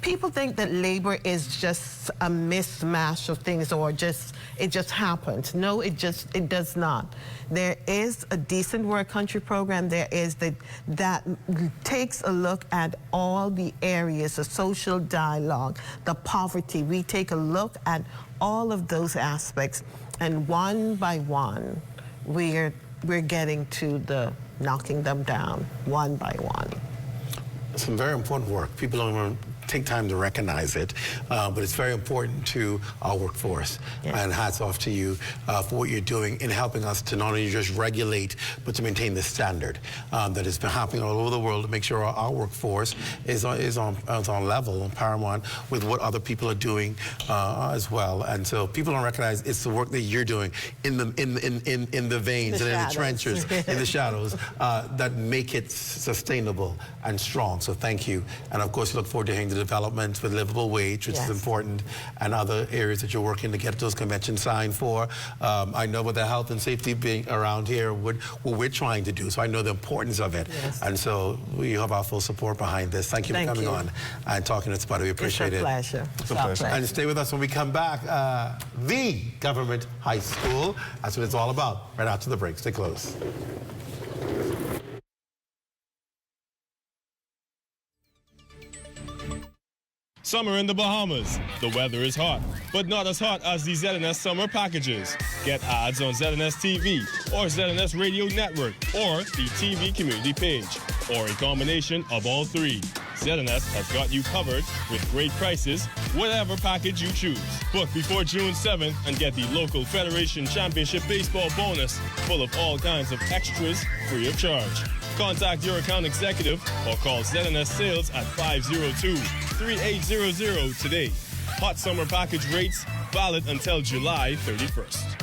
people think that labor is just a mismatch of things or it just happens. No, it does not. There is a Decent Work Country program. There is that takes a look at all the areas, the social dialogue, the poverty. We take a look at all of those aspects, and one by one, we're getting to the knocking them down one by one. Some very important work. People don't even take time to recognize it, but it's very important to our workforce. And hats off to you for what you're doing in helping us to not only just regulate, but to maintain the standard that has been happening all over the world to make sure our workforce is on level, on paramount with what other people are doing as well. And so people don't recognize it's the work that you're doing in the veins and in the trenches, in the shadows that make it sustainable and strong. So thank you. And of course, we look forward to hearing the development with livable wage, which is important, and other areas that you're working to get those conventions signed for. I know with the health and safety being around here, what we're trying to do, so I know the importance of it. And so we have our full support behind this. Thank you for coming on and talking to us about it. We appreciate it. It's a pleasure. And stay with us when we come back. The Government High School, that's what it's all about. Right after the break. Stay close. Summer in the Bahamas. The weather is hot, but not as hot as the ZNS summer packages. Get ads on ZNS TV or ZNS Radio Network or the TV community page, or a combination of all three. ZNS has got you covered with great prices, whatever package you choose. Book before June 7th and get the local Federation Championship Baseball bonus full of all kinds of extras free of charge. Contact your account executive or call ZNS Sales at 502-3800 today. Hot summer package rates valid until July 31st.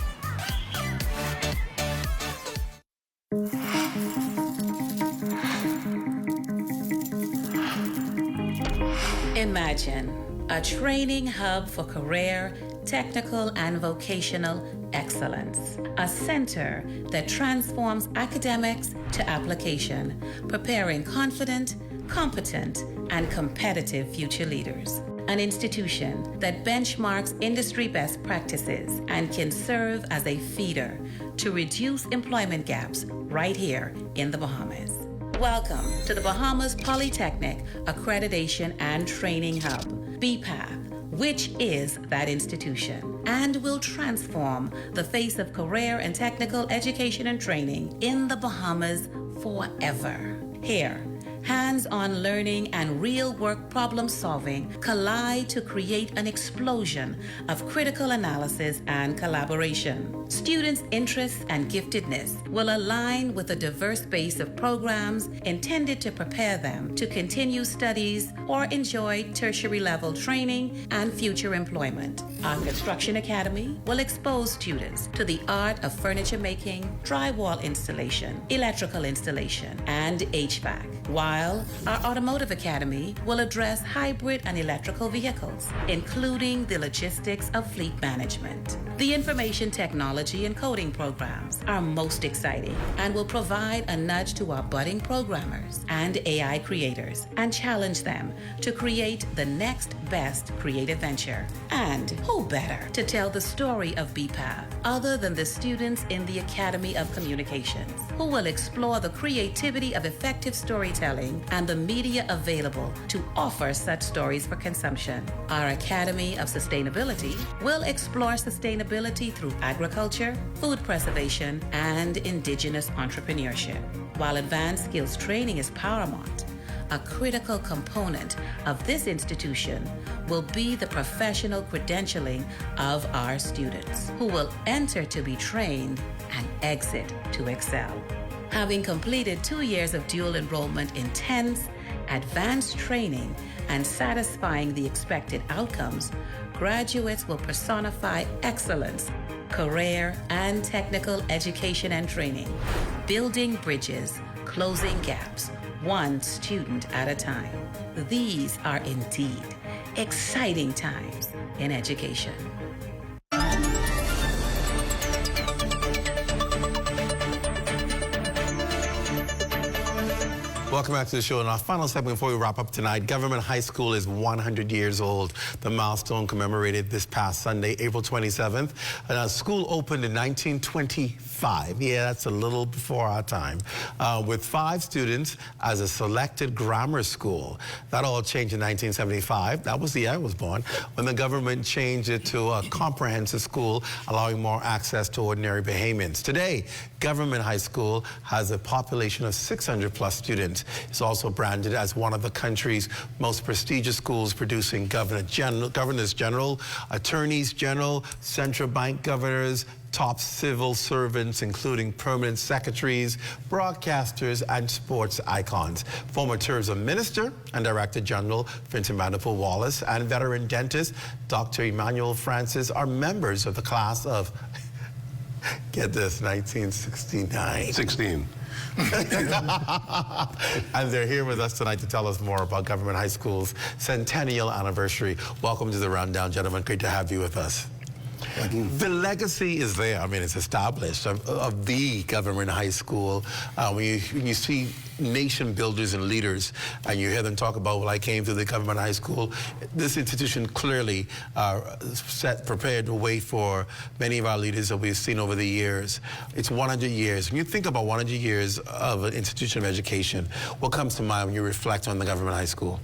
Imagine a training hub for career, technical, and vocational excellence. A center that transforms academics to application, preparing confident, competent, and competitive future leaders. An institution that benchmarks industry best practices and can serve as a feeder to reduce employment gaps right here in the Bahamas. Welcome to the Bahamas Polytechnic Accreditation and Training Hub, BPATH, which is that institution and will transform the face of career and technical education and training in the Bahamas forever. Here, hands-on learning and real-work problem-solving collide to create an explosion of critical analysis and collaboration. Students' interests and giftedness will align with a diverse base of programs intended to prepare them to continue studies or enjoy tertiary-level training and future employment. Our Construction Academy will expose students to the art of furniture making, drywall installation, electrical installation, and HVAC, while our Automotive Academy will address hybrid and electrical vehicles, including the logistics of fleet management. The information technology and coding programs are most exciting and will provide a nudge to our budding programmers and AI creators and challenge them to create the next best creative venture. And who better to tell the story of BPATH other than the students in the Academy of Communications, who will explore the creativity of effective storytelling and the media available to offer such stories for consumption. Our Academy of Sustainability will explore sustainability through agriculture, food preservation, and indigenous entrepreneurship. While advanced skills training is paramount, a critical component of this institution will be the professional credentialing of our students, who will enter to be trained and exit to excel. Having completed 2 years of dual enrollment, intense, advanced training, and satisfying the expected outcomes, graduates will personify excellence, career, and technical education and training, building bridges, closing gaps, one student at a time. These are indeed exciting times in education. Welcome back to the show. In our final segment before we wrap up tonight, Government High School is 100 years old. The milestone commemorated this past Sunday, April 27th. School opened in 1925. Yeah, that's a little before our time. With 5 students as a selected grammar school. That all changed in 1975. That was the year I was born, when the government changed it to a comprehensive school, allowing more access to ordinary Bahamians. Today, Government High School has a population of 600 plus students. It's also branded as one of the country's most prestigious schools, producing governors general, attorneys general, central bank governors, top civil servants, including permanent secretaries, broadcasters, and sports icons. Former tourism minister and director general Vincent Vanderpool Wallace and veteran dentist Dr. Emmanuel Francis are members of the class of, get this, 1969. 16. And they're here with us tonight to tell us more about Government High School's centennial anniversary. Welcome to the Rundown, gentlemen. Great to have you with us. The legacy is there. I mean, it's established of the Government High School. When you see nation builders and leaders, and you hear them talk about, well, I came through the Government High School, this institution clearly prepared the way for many of our leaders that we've seen over the years. It's 100 years. When you think about 100 years of an institution of education, what comes to mind when you reflect on the Government High School?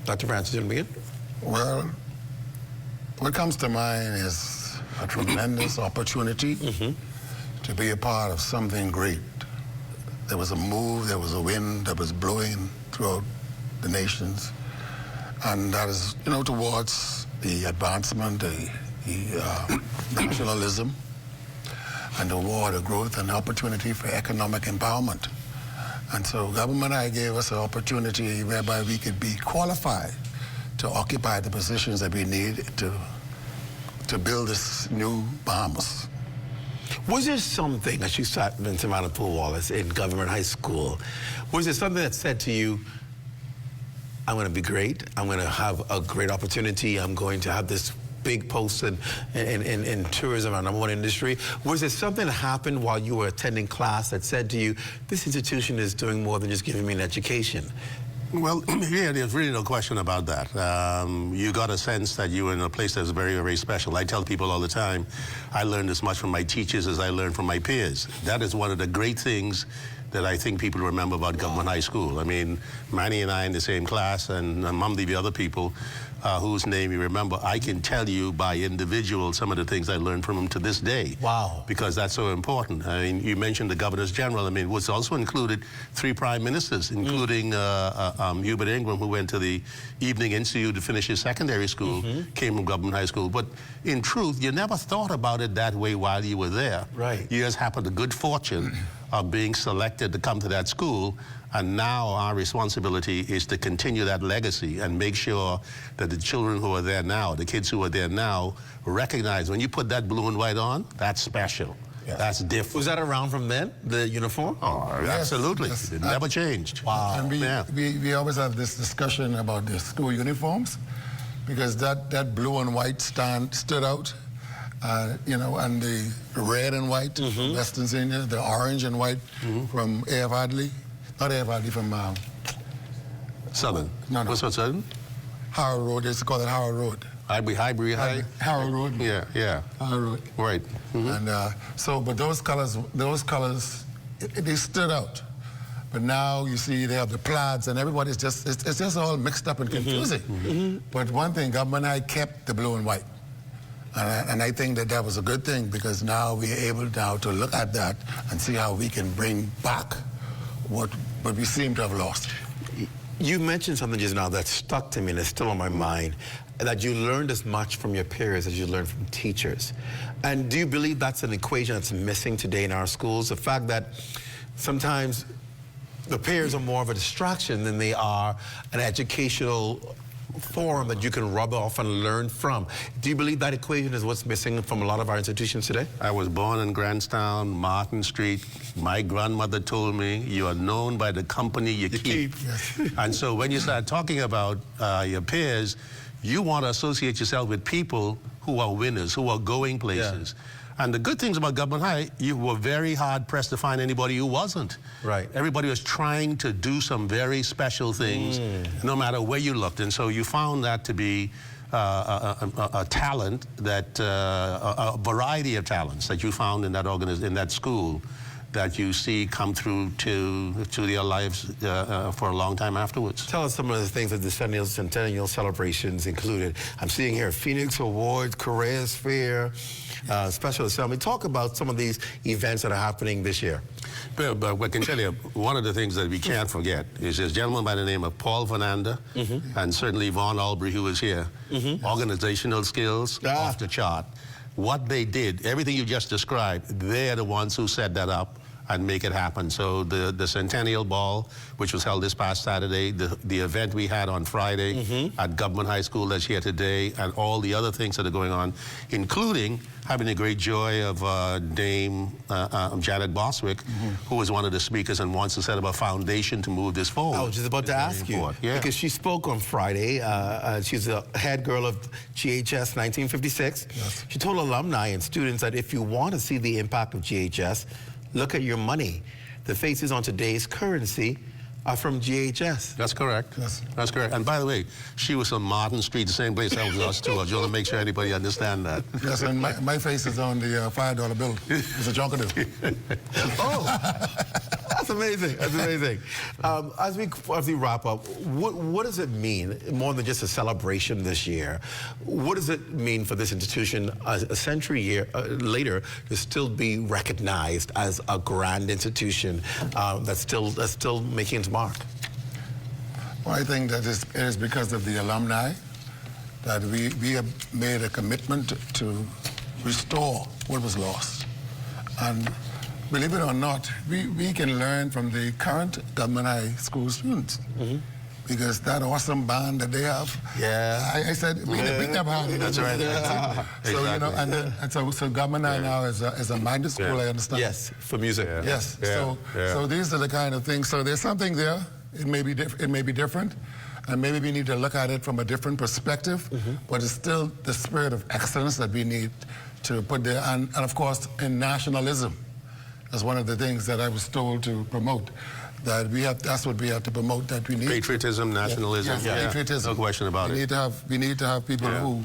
Dr. Francis, you want to begin? Well, what comes to mind is a tremendous opportunity to be a part of something great. There was a move, there was a wind that was blowing throughout the nations, and that is, towards the advancement, the nationalism, and toward the growth and opportunity for economic empowerment. And so government gave us an opportunity whereby we could be qualified to occupy the positions that we need to build this new Bahamas. Was there something, as you sat in Savannah Pool Wallace in Government High School, was there something that said to you, I'm going to be great, I'm going to have a great opportunity, I'm going to have this big post in tourism, our #1 industry? Was there something that happened while you were attending class that said to you, this institution is doing more than just giving me an education? Well, yeah, there's really no question about that. You got a sense that you were in a place that's very, very special. I tell people all the time, I learned as much from my teachers as I learned from my peers. That is one of the great things that I think people remember about Government High School. I mean, Manny and I in the same class, and among the other people whose name you remember, I can tell you by individual some of the things I learned from them to this day. Wow. Because that's so important. I mean, you mentioned the Governors General. I mean, was also included 3 prime ministers, including Hubert Ingram, who went to the Evening Institute to finish his secondary school, came from Government High School. But in truth, you never thought about it that way while you were there. Right. You just had the good fortune of being selected to come to that school, and now our responsibility is to continue that legacy and make sure that the children who are there now, the kids who are there now, recognize when you put that blue and white on, that's special. Yeah. That's different. Was that around from then, the uniform? Oh, yes, absolutely. Yes. It never changed. Wow. And we always have this discussion about the school uniforms, because that blue and white stood out. You know, and the red and white, Western Senior, the orange and white from A.F. Hadley. Not A.F. Hadley, from Southern. No. What's that, Southern? Harold Road. They used to call it Harold Road. Highbury High? Harold Road. Yeah. Harold Road. Right. And but those colors, they stood out. But now you see they have the plaids, and everybody's just, it's just all mixed up and confusing. But one thing, Government I kept the blue and white. And I think that was a good thing, because now we're able now to look at that and see how we can bring back what we seem to have lost. You mentioned something just now that stuck to me and is still on my mind, that you learned as much from your peers as you learned from teachers. And do you believe that's an equation that's missing today in our schools? The fact that sometimes the peers are more of a distraction than they are an educational forum that you can rub off and learn from. Do you believe that equation is what's missing from a lot of our institutions today? I was born in Grantstown, Martin Street. My grandmother told me, you are known by the company you keep. Yes. And so when you start talking about your peers, you want to associate yourself with people who are winners, who are going places. Yeah. And the good things about Government High, you were very hard-pressed to find anybody who wasn't. Right. Everybody was trying to do some very special things, no matter where you looked. And so you found that to be a talent, that a variety of talents that you found in that school, that you see come through to their lives for a long time afterwards. Tell us some of the things that the centennial celebrations included. I'm seeing here Phoenix Awards, Career Sphere, Special Assembly. Talk about some of these events that are happening this year. But I can tell you, one of the things that we can't forget is this gentleman by the name of Paul Fernanda, and certainly Vaughn Albury, who was here. Organizational skills, off the chart. What they did, everything you just described, they're the ones who set that up and make it happen. So the Centennial Ball, which was held this past Saturday, the event we had on Friday at Government High School that's here today, and all the other things that are going on, including having the great joy of Dame Janet Boswick, who was one of the speakers and wants to set up a foundation to move this forward. I was just about to ask you, because she spoke on Friday. She's the head girl of GHS 1956. Yes. She told alumni and students that if you want to see the impact of GHS, look at your money. The faces on today's currency are from GHS. That's correct. Yes. That's correct. And by the way, she was on Martin Street, the same place that was us too. I just want to make sure anybody understand that. Yes, and my face is on the $5 bill. It's a junkanoo. Oh, that's amazing. That's amazing. As we wrap up, what does it mean, more than just a celebration this year? What does it mean for this institution a century later to still be recognized as a grand institution that's still making its mark? Well, I think that it is because of the alumni that we have made a commitment to restore what was lost. And believe it or not, we can learn from the current government high school students. Because that awesome band that they have, I said we never had it. That's right. So you know, and so government high now is a magnet school. I understand. Yes, for music. Yes. So these are the kind of things. So there's something there. It may be different, and maybe we need to look at it from a different perspective. But it's still the spirit of excellence that we need to put there, and of course in nationalism. That's one of the things that I was told to promote. That's what we have to promote. That we need patriotism, nationalism. Yes, patriotism. No question about it. We need to have people who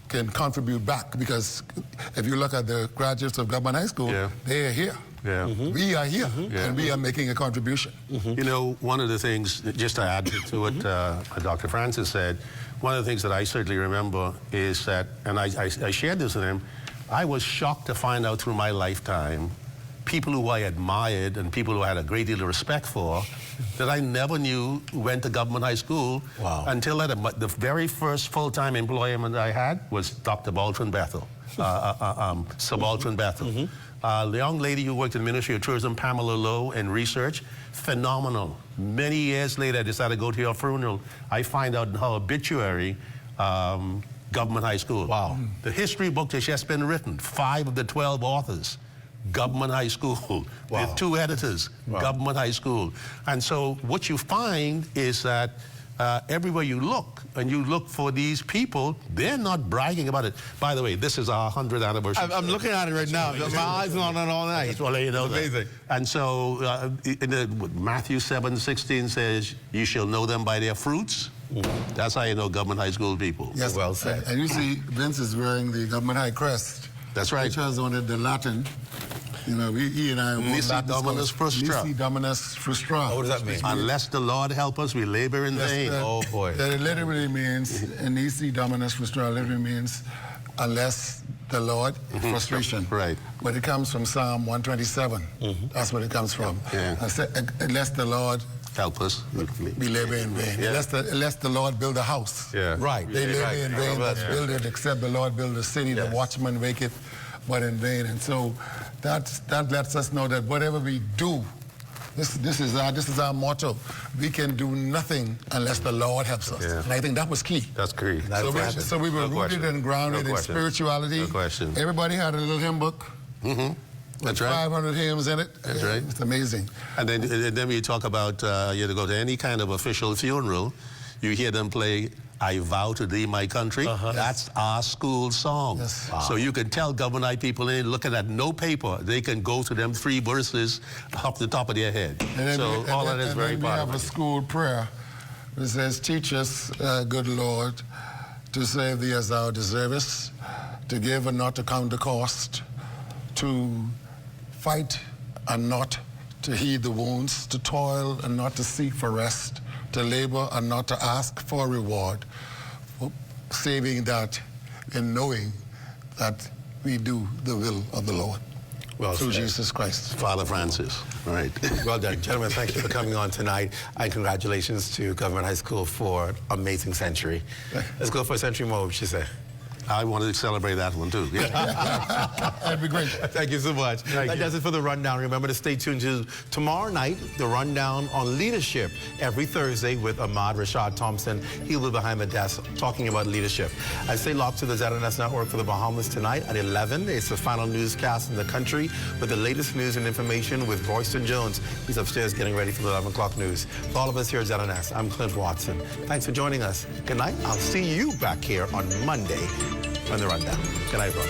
can contribute back, because if you look at the graduates of government high school, they are here. We are here, and we are making a contribution. You know, one of the things, just to add to what Dr. Francis said, one of the things that I certainly remember is that, and I shared this with him, I was shocked to find out through my lifetime people who I admired and people who I had a great deal of respect for that I never knew went to government high school until the very first full-time employment I had was Dr. Baltron Bethel, Sir Baltron Bethel. The young lady who worked in the Ministry of Tourism, Pamela Lowe, in research, phenomenal. Many years later, I decided to go to her funeral. I find out in her obituary, government high school. Wow. The history book has just been written, 5 of the 12 authors. Government high school, with 2 editors, government high school. And so what you find is that everywhere you look, and you look for these people, they're not bragging about it. By the way, this is our 100th anniversary. I'm looking at it right now. My eyes are on it all night. Just want to let you know amazing. That. And so Matthew 7:16 says, you shall know them by their fruits. That's how you know government high school people. Yes, well said. And you see, Vince is wearing the government high crest. That's right. Which has on it the Latin. You know, he and I won Nisi Latin Dominus Frustra. Nisi Dominus Frustra. What does that mean? Unless the Lord help us, we labor in vain. Oh, boy. That it literally means, Nisi Dominus Frustra literally means, unless the Lord, frustration. Right. But it comes from Psalm 127. That's what it comes from. Unless the Lord help us, we labor in vain. Unless the Lord build a house. Right. They labor in vain that build it, except the Lord build a city. The watchman waketh, but in vain. And so that lets us know that whatever we do, this is our motto. We can do nothing unless the Lord helps us. And I think that was key. That's key. So we were rooted and grounded in spirituality. No question. Everybody had a little hymn book. That's right. 500 hymns in it. That's right. It's amazing. And then when you talk about you go to any kind of official funeral, you hear them play I Vow to Thee, My Country. That's our school song. Yes. So you can tell government high people looking at no paper, they can go to them 3 verses off the top of their head. So all that is very important. We have a school prayer that says, teach us, good Lord, to save thee as thou deservest, to give and not to count the cost, to fight and not to heed the wounds, to toil and not to seek for rest, to labor and not to ask for reward, for saving that and knowing that we do the will of the Lord. Well through said. Jesus Christ. Father Francis. All right. Well done. Gentlemen, thank you for coming on tonight. And congratulations to Government High School for an amazing century. Let's go for a century more, she said. I wanted to celebrate that one, too. That'd be great. Thank you so much. That does it for the Rundown. Remember to stay tuned to tomorrow night, the Rundown on Leadership, every Thursday with Ahmad Rashad Thompson. He'll be behind the desk talking about leadership. I stay locked to the ZNS Network for the Bahamas tonight at 11. It's the final newscast in the country with the latest news and information with Royston Jones. He's upstairs getting ready for the 11 o'clock news. For all of us here at ZNS, I'm Clint Watson. Thanks for joining us. Good night. I'll see you back here on Monday on the Rundown. Good night, everyone.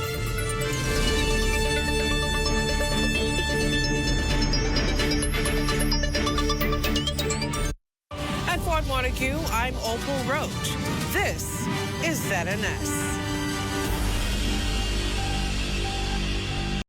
At Fort Montague, I'm Opal Roach. This is ZNS.